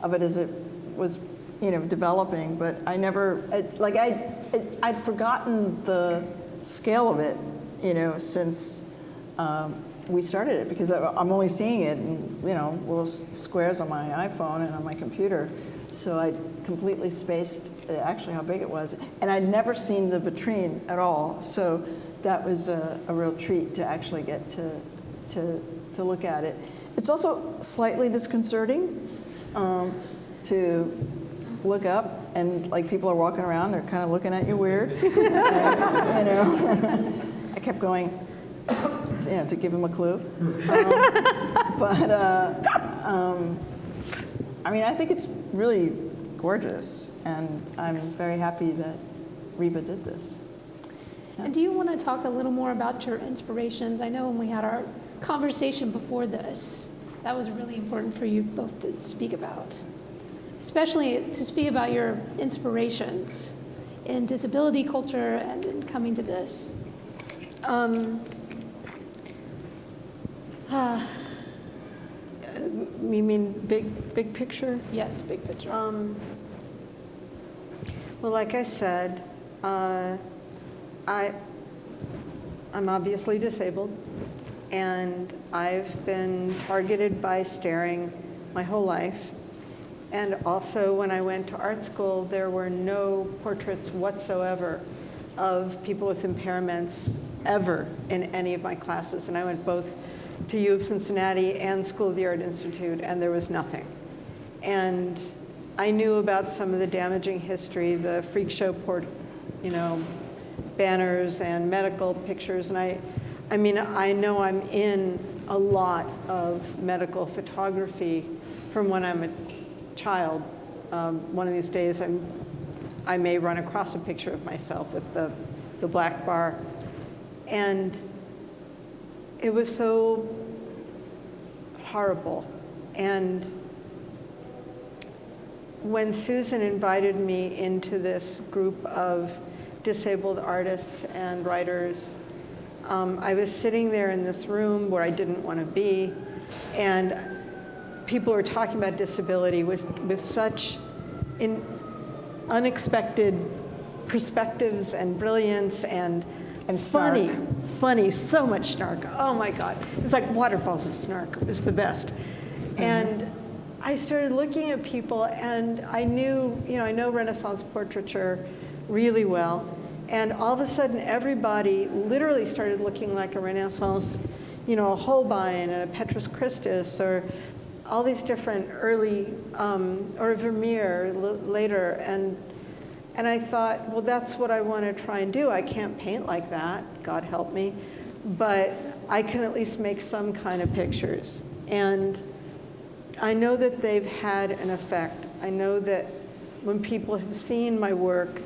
of it as it was, developing, but I never, I'd forgotten the scale of it, since we started it, because I'm only seeing it in, little squares on my iPhone and on my computer. So I completely spaced actually how big it was. And I'd never seen the vitrine at all. So that was a real treat to actually get to look at it. It's also slightly disconcerting to look up and like people are walking around, they're kind of looking at you weird. And, I kept going, to give them a clue. I think it's really gorgeous, and I'm very happy that Riva did this. Yeah. And do you want to talk a little more about your inspirations? I know when we had our conversation before this, that was really important for you both to speak about, especially to speak about your inspirations in disability culture and in coming to this. You mean big picture? Yes, big picture. Well, like I said, I'm obviously disabled, and I've been targeted by staring my whole life. And also, when I went to art school, there were no portraits whatsoever of people with impairments ever in any of my classes. And I went both to U of Cincinnati and School of the Art Institute, and there was nothing. And I knew about some of the damaging history, the freak show banners and medical pictures. And I mean, I know I'm in a lot of medical photography from when I'm a child. One of these days, I may run across a picture of myself with the black bar. And it was so horrible. And when Susan invited me into this group of disabled artists and writers, I was sitting there in this room where I didn't want to be, and people were talking about disability with such unexpected perspectives and brilliance and funny, so much snark. Oh my God. It was like waterfalls of snark. It was the best. Mm-hmm. And I started looking at people, and I know Renaissance portraiture really well. And all of a sudden, everybody literally started looking like a Renaissance, a Holbein and a Petrus Christus, or all these different early, or Vermeer later. And I thought, well, that's what I want to try and do. I can't paint like that, God help me, but I can at least make some kind of pictures. And I know that they've had an effect. I know that when people have seen my work,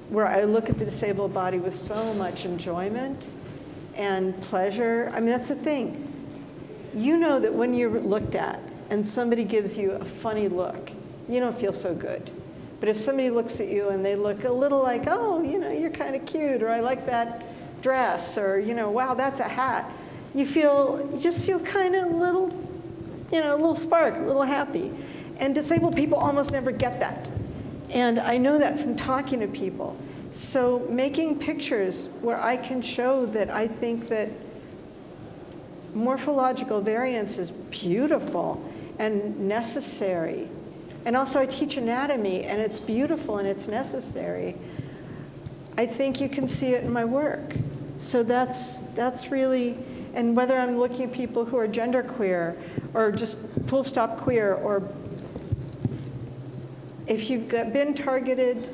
where I look at the disabled body with so much enjoyment and pleasure. I mean, that's the thing. You know that when you're looked at and somebody gives you a funny look, you don't feel so good. But if somebody looks at you and they look a little like, oh, you're kind of cute, or I like that dress, or, wow, that's a hat, you just feel kind of a little spark, a little happy. And disabled people almost never get that. And I know that from talking to people. So making pictures where I can show that I think that morphological variance is beautiful and necessary. And also I teach anatomy, and it's beautiful and it's necessary. I think you can see it in my work. So that's really, and whether I'm looking at people who are genderqueer or just full stop queer, or if you've been targeted,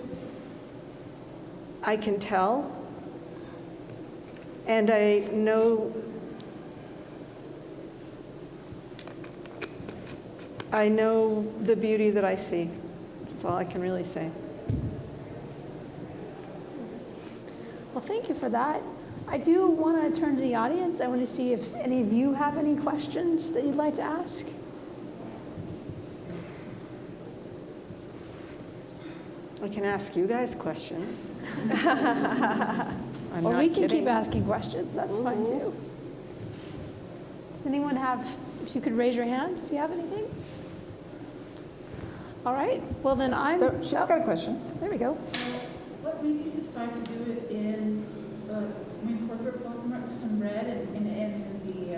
I can tell. And I know the beauty that I see. That's all I can really say. Well, thank you for that. I do want to turn to the audience. I want to see if any of you have any questions that you'd like to ask. I can ask you guys questions. Or we can keep asking questions. That's fine too. Does anyone have, if you could raise your hand if you have anything? All right. Well, then She's got a question. There we go. What made you decide to do it in portrait book with some red and the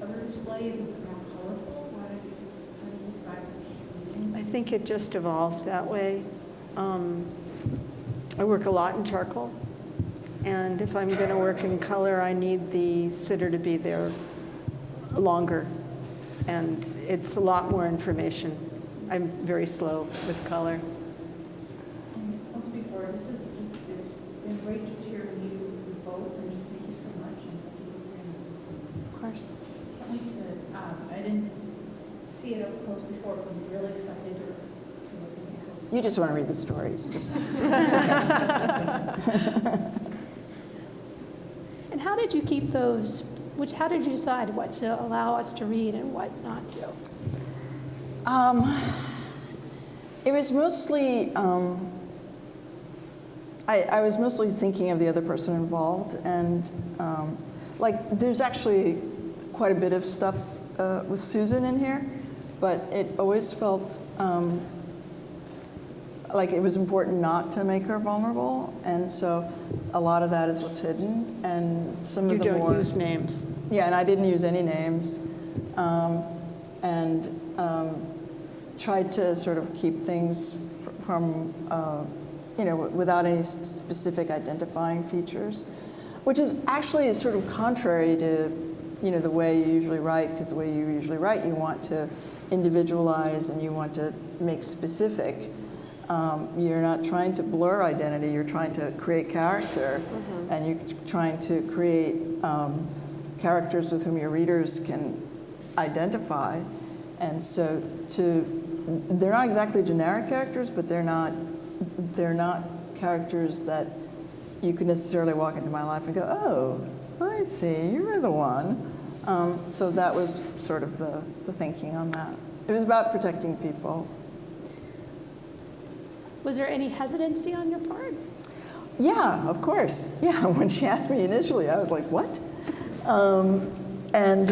other display is a bit more colorful? Why did you decide? I think it just evolved that way. I work a lot in charcoal, and if I'm going to work in color, I need the sitter to be there longer, and it's a lot more information. I'm very slow with color. And also before, it's been great to hear you both, and just thank you so much. Of course. Can't wait to, I didn't see it up close before, but I'm really excited to look at it. You just want to read the stories. Just. And how did you keep those, how did you decide what to allow us to read and what not to? It was mostly, I was mostly thinking of the other person involved, and there's actually quite a bit of stuff with Susan in here, but it always felt like it was important not to make her vulnerable, and so a lot of that is what's hidden, and some of the more... You don't use names. Yeah, and I didn't use any names, and tried to sort of keep things from, without any specific identifying features, which is actually sort of contrary to, the way you usually write, because the way you usually write, you want to individualize and you want to make specific. You're not trying to blur identity, you're trying to create character, and you're trying to create characters with whom your readers can identify. And so they're not exactly generic characters, but they're not characters that you can necessarily walk into my life and go, oh, I see, you're the one. So that was sort of the thinking on that. It was about protecting people. Was there any hesitancy on your part? Yeah, of course. Yeah, when she asked me initially, I was like, what? And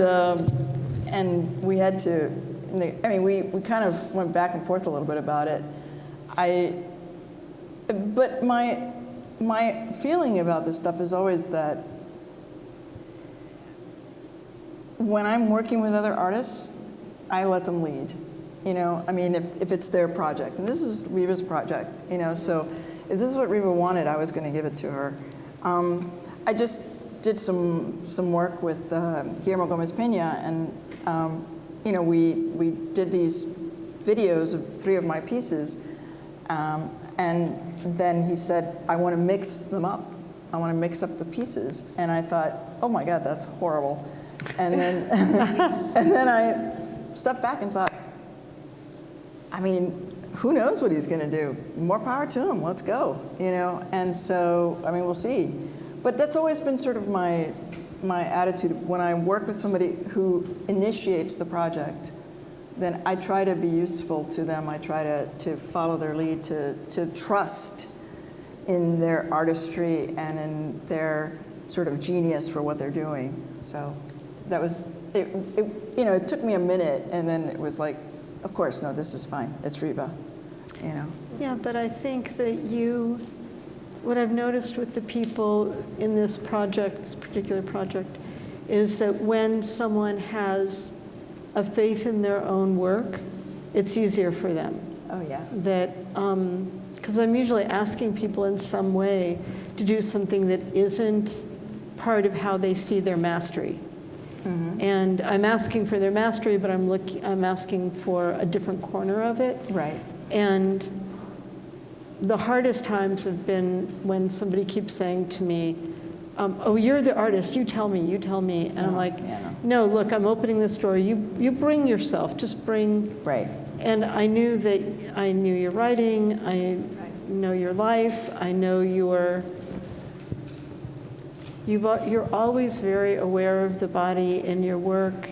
we had to, we kind of went back and forth a little bit about it. But my feeling about this stuff is always that when I'm working with other artists, I let them lead. If it's their project, and this is Riva's project, so if this is what Riva wanted, I was going to give it to her. I just did some work with Guillermo Gomez Peña, and we did these videos of 3 of my pieces, and then he said, I want to mix them up. I want to mix up the pieces, and I thought, oh my God, that's horrible. And then and then I stepped back and thought, who knows what he's going to do? More power to him. Let's go, And so, we'll see. But that's always been sort of my attitude. When I work with somebody who initiates the project, then I try to be useful to them. I try to follow their lead, to trust in their artistry and in their sort of genius for what they're doing. So that was, it took me a minute, and then it was like, of course, no, this is fine. It's Riva, Yeah, but I think that what I've noticed with the people in this particular project, is that when someone has a faith in their own work, it's easier for them. Oh, yeah. That, because I'm usually asking people in some way to do something that isn't part of how they see their mastery. And I'm asking for their mastery, but I'm asking for a different corner of it. Right. And the hardest times have been when somebody keeps saying to me, oh, you're the artist, you tell me. And I'm like, no, look, I'm opening this door. You bring yourself, just bring. Right. And I knew your writing, I know your life, I know you're always very aware of the body in your work,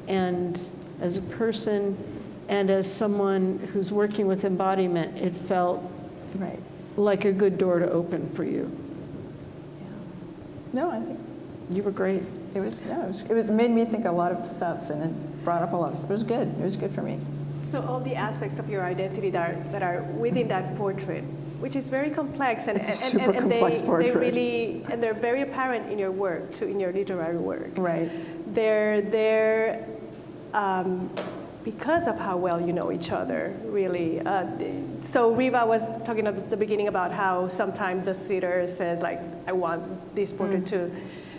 and as a person and as someone who's working with embodiment, it felt like a good door to open for you. Yeah. No, I think you were great. It made me think a lot of stuff, and it brought up a lot of stuff. It was good. It was good for me. So all the aspects of your identity that are within that portrait, which is very complex, and it's a super complex portrait. They're very apparent in your work too, in your literary work. Right. They're there because of how well you know each other, really. So Riva was talking at the beginning about how sometimes the sitter says, like, I want this portrait to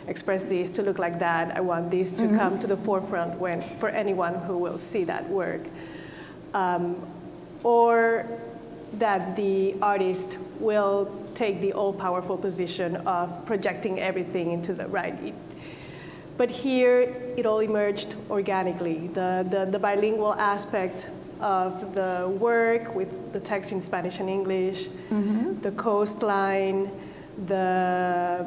express this, to look like that. I want this to come to the forefront for anyone who will see that work. Or that the artist will take the all-powerful position of projecting everything into the right. But here, it all emerged organically. The bilingual aspect of the work with the text in Spanish and English, the coastline, the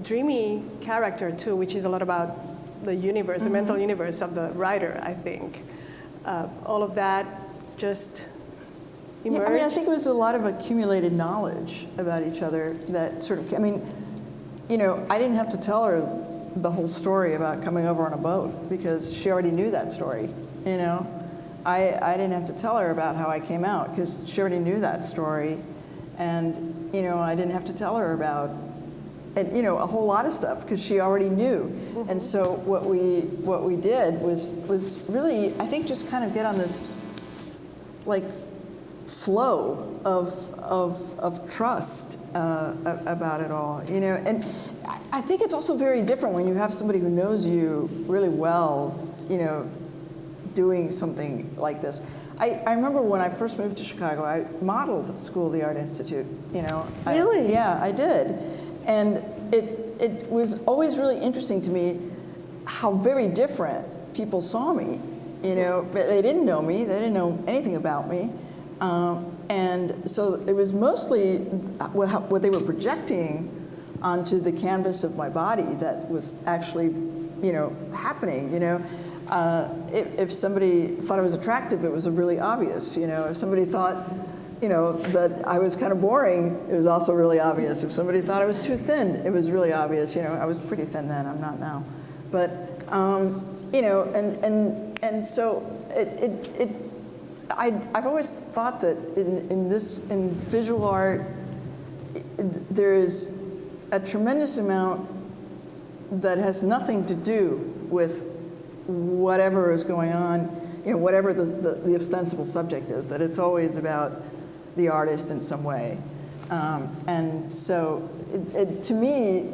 dreamy character too, which is a lot about the universe, the mental universe of the writer, I think. All of that just emerged. Yeah, I think it was a lot of accumulated knowledge about each other that sort of, I didn't have to tell her the whole story about coming over on a boat because she already knew that story, I didn't have to tell her about how I came out because she already knew that story. And, you know, I didn't have to tell her about, and, you know, a whole lot of stuff because she already knew. And so what we did was really, I think, just kind of get on this, like, flow of trust about it all, you know. And I think it's also very different when you have somebody who knows you really well, you know, doing something like this. I remember when I first moved to Chicago, I modeled at the School of the Art Institute, you know. Really? Yeah, I did. And it was always really interesting to me how very different people saw me, you know. They didn't know me, they didn't know anything about me. And so it was mostly what they were projecting onto the canvas of my body that was actually, you know, happening, you know. If somebody thought I was attractive, it was really obvious, you know. If somebody thought, you know, that I was kind of boring, it was also really obvious. If somebody thought I was too thin, it was really obvious. You know, I was pretty thin then, I'm not now. But, you know, and so I've always thought that in visual art, there is a tremendous amount that has nothing to do with whatever is going on, you know, whatever the ostensible subject is, that it's always about the artist in some way. And so to me,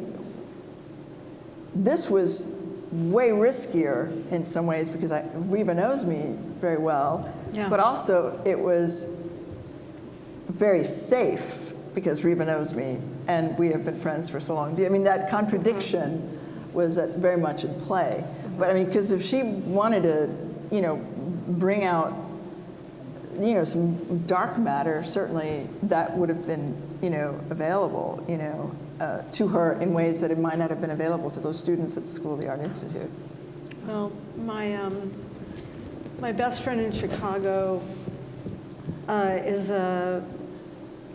this was way riskier in some ways because Riva knows me very well, but also it was very safe because Riva knows me and we have been friends for so long. I mean, that contradiction was very much in play. But I mean, because if she wanted to, you know, bring out, you know, some dark matter, certainly that would have been, you know, available, you know, to her in ways that it might not have been available to those students at the School of the Art Institute. Well, my best friend in Chicago is a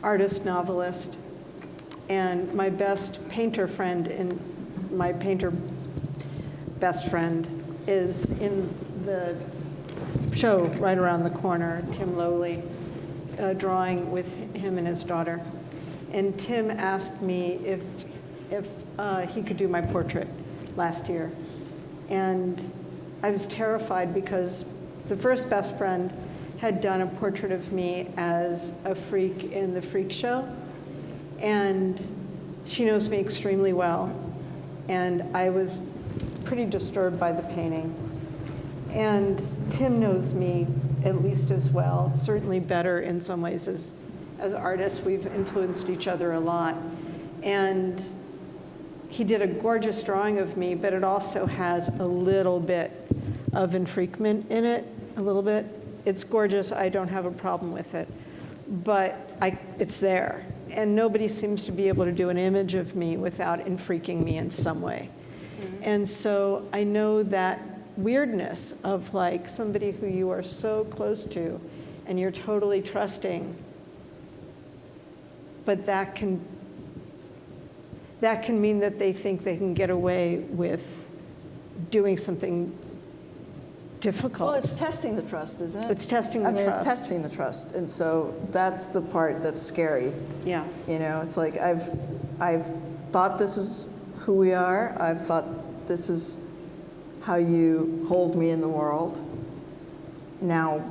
artist novelist, and my best painter friend and my painter best friend is in the show right around the corner, Tim Lowley, drawing with him and his daughter. And Tim asked me if he could do my portrait last year. And I was terrified because the first best friend had done a portrait of me as a freak in the freak show. And she knows me extremely well. And I was pretty disturbed by the painting. And Tim knows me at least as well, certainly better in some ways as artists. We've influenced each other a lot. And he did a gorgeous drawing of me, but it also has a little bit of infrequent in it, a little bit. It's gorgeous, I don't have a problem with it, but it's there. And nobody seems to be able to do an image of me without infreaking me in some way. And so I know that weirdness of like somebody who you are so close to and you're totally trusting, but that can mean that they think they can get away with doing something difficult. Well, it's testing the trust, isn't it? It's testing the trust. It's testing the trust, and so that's the part that's scary. Yeah. You know, it's like I've thought this is who we are. I've thought this is how you hold me in the world. Now,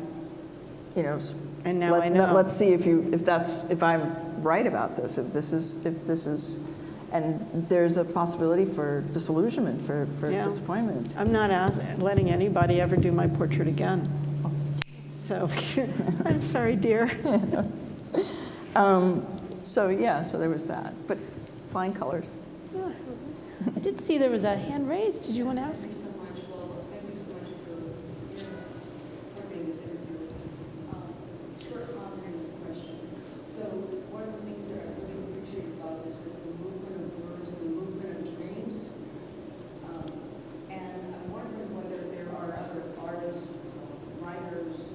you know. And now I know. Let's see if I'm right about this. If this is, and there's a possibility for disillusionment, for disappointment. I'm not letting anybody ever do my portrait again. So, I'm sorry, dear. So there was that. But flying colors. I did see there was a hand raised. Did you want to ask? Thank you so much. Well, thank you so much for doing this interview. Short comment and question. So one of the things that I really appreciate about this is the movement of words and the movement of dreams. And I'm wondering whether there are other artists, writers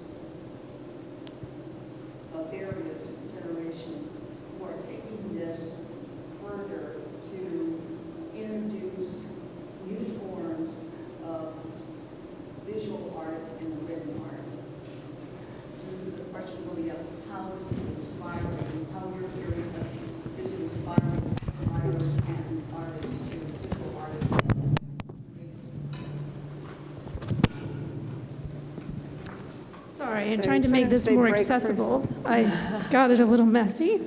of various generations who are taking this further to introduce new forms how your theory of this inspiring writers and artists to digital artists. Sorry, I'm So trying to make this they more break for- accessible. I got it a little messy,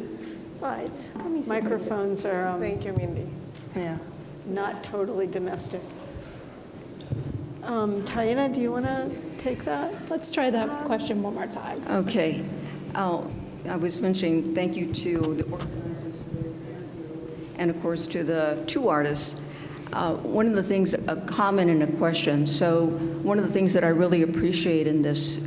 but let me see. if I can do Microphones this. are Thank you, Mindy. Yeah. not totally domestic. Taína, do you want to take that? Let's try that question one more time. Okay. I was mentioning thank you to the organizers for this interview, and of course to the two artists. One of the things, a comment and a question. So one of the things that I really appreciate in this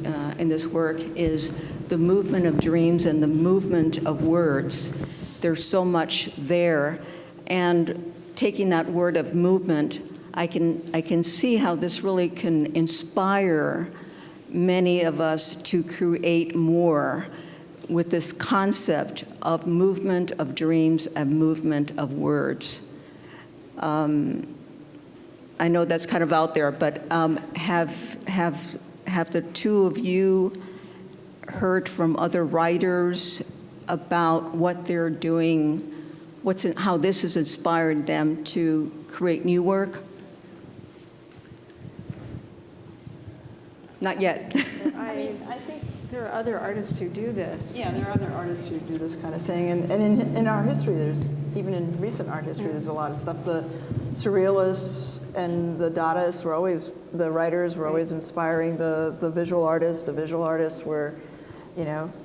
work is the movement of dreams and the movement of words. There's so much there, and taking that word of movement, I can see how this really can inspire many of us to create more with this concept of movement of dreams and movement of words. I know that's kind of out there, but have the two of you heard from other writers about what they're doing, how this has inspired them to create new work? Not yet. I think there are other artists who do this. Yeah, there are other artists who do this kind of thing. And in our history, even in recent art history, there's a lot of stuff. The surrealists and the Dadaists the writers were always inspiring the visual artists. The visual artists were,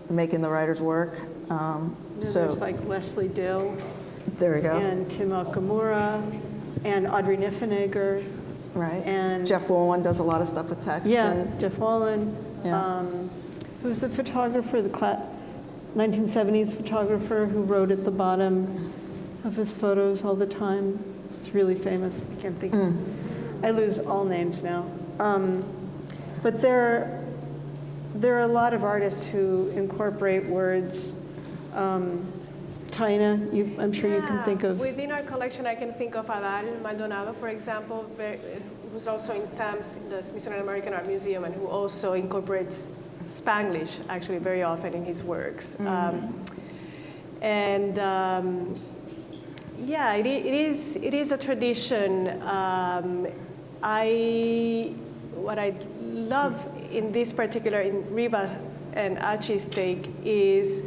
making the writers work. There's like Leslie Dill There we go. and Tim Okamura and Audrey Niffenegger. Right. And Jeff Wolin does a lot of stuff with text. Yeah, And, Jeff Wallen. Yeah. Who's the photographer, the 1970s photographer who wrote at the bottom of his photos all the time? It's really famous. I can't think. I lose all names now. But there are a lot of artists who incorporate words. Taína, I'm sure you can think of. Within our collection, I can think of Adal Maldonado, for example, who's also in SAMS, the Smithsonian American Art Museum, and who also incorporates Spanglish actually very often in his works. It is a tradition. What I love in this particular, in Riva and Achy's take, is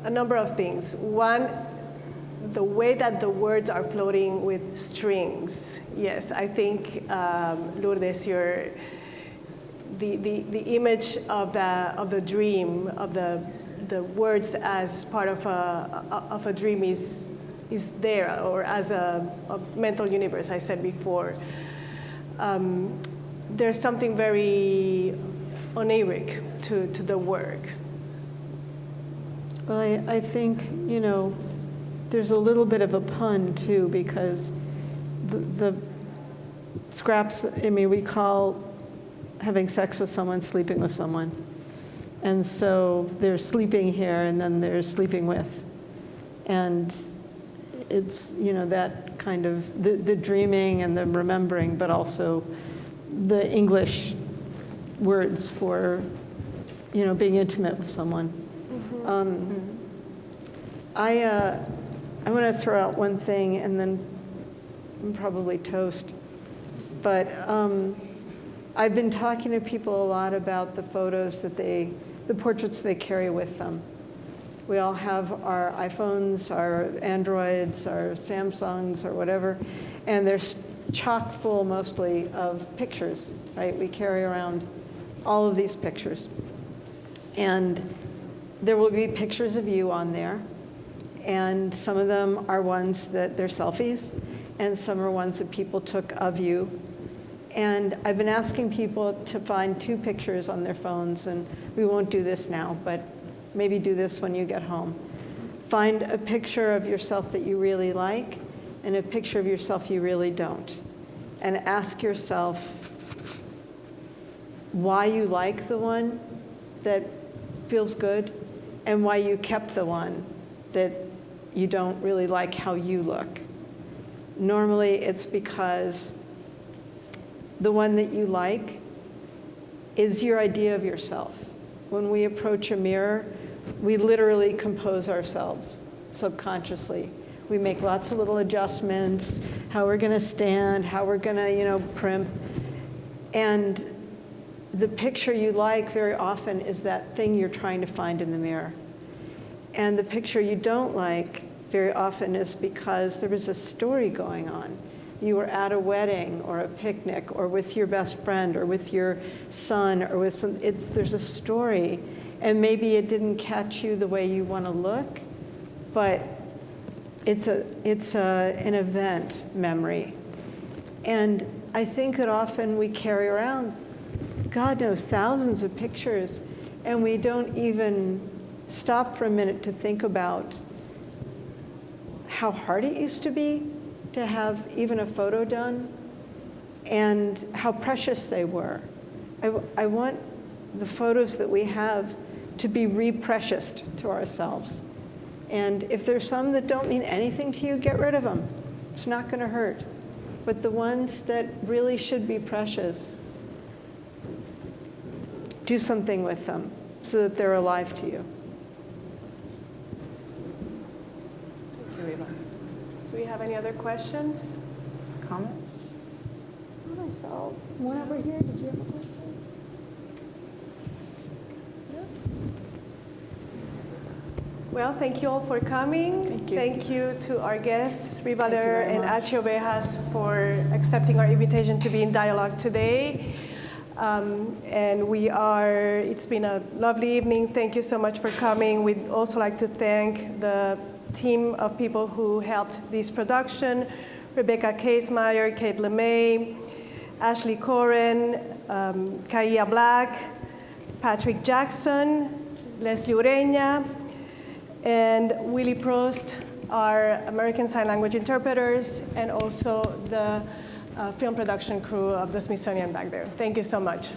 a number of things. One, the way that the words are floating with strings. Yes, I think Lourdes, the image of the dream, of the words as part of a dream is there, or as a mental universe. I said before. There's something very oniric to the work. Well, I think, there's a little bit of a pun, too, because the scraps, we call having sex with someone sleeping with someone. And so there's sleeping here, and then there's sleeping with. And it's, that kind of, the dreaming and the remembering, but also the English words for, being intimate with someone. I'm going to throw out one thing and then probably toast. But I've been talking to people a lot about the photos the portraits they carry with them. We all have our iPhones, our Androids, our Samsungs, or whatever, and they're chock full mostly of pictures, right? We carry around all of these pictures. And there will be pictures of you on there, and some of them are ones that they're selfies, and some are ones that people took of you. And I've been asking people to find 2 pictures on their phones, and we won't do this now, but maybe do this when you get home. Find a picture of yourself that you really like, and a picture of yourself you really don't. And ask yourself why you like the one that feels good, and why you kept the one that you don't really like how you look. Normally, it's because the one that you like, is your idea of yourself. When we approach a mirror, we literally compose ourselves subconsciously. We make lots of little adjustments, how we're going to stand, how we're going to, primp. And the picture you like very often is that thing you're trying to find in the mirror. And the picture you don't like very often is because there was a story going on. You were at a wedding or a picnic or with your best friend or with your son or with there's a story, and maybe it didn't catch you the way you want to look, but it's an event memory. And I think that often we carry around, God knows, thousands of pictures, and we don't even stop for a minute to think about how hard it used to be to have even a photo done and how precious they were. I want the photos that we have to be re-precious to ourselves. And if there's some that don't mean anything to you, get rid of them. It's not going to hurt. But the ones that really should be precious, do something with them so that they're alive to you. Thank you, Riva. Do we have any other questions? Comments? I saw one over here. Did you have a question? Well, thank you all for coming. Thank you. Thank you to our guests, Riva Lehrer and Achy Obejas, for accepting our invitation to be in dialogue today. It's been a lovely evening. Thank you so much for coming. We'd also like to thank the team of people who helped this production: Rebecca Casemeyer, Kate LeMay, Ashley Coren, Kaia Black, Patrick Jackson, Leslie Ureña, and Willie Prost, our American Sign Language interpreters, and also the film production crew of the Smithsonian back there. Thank you so much.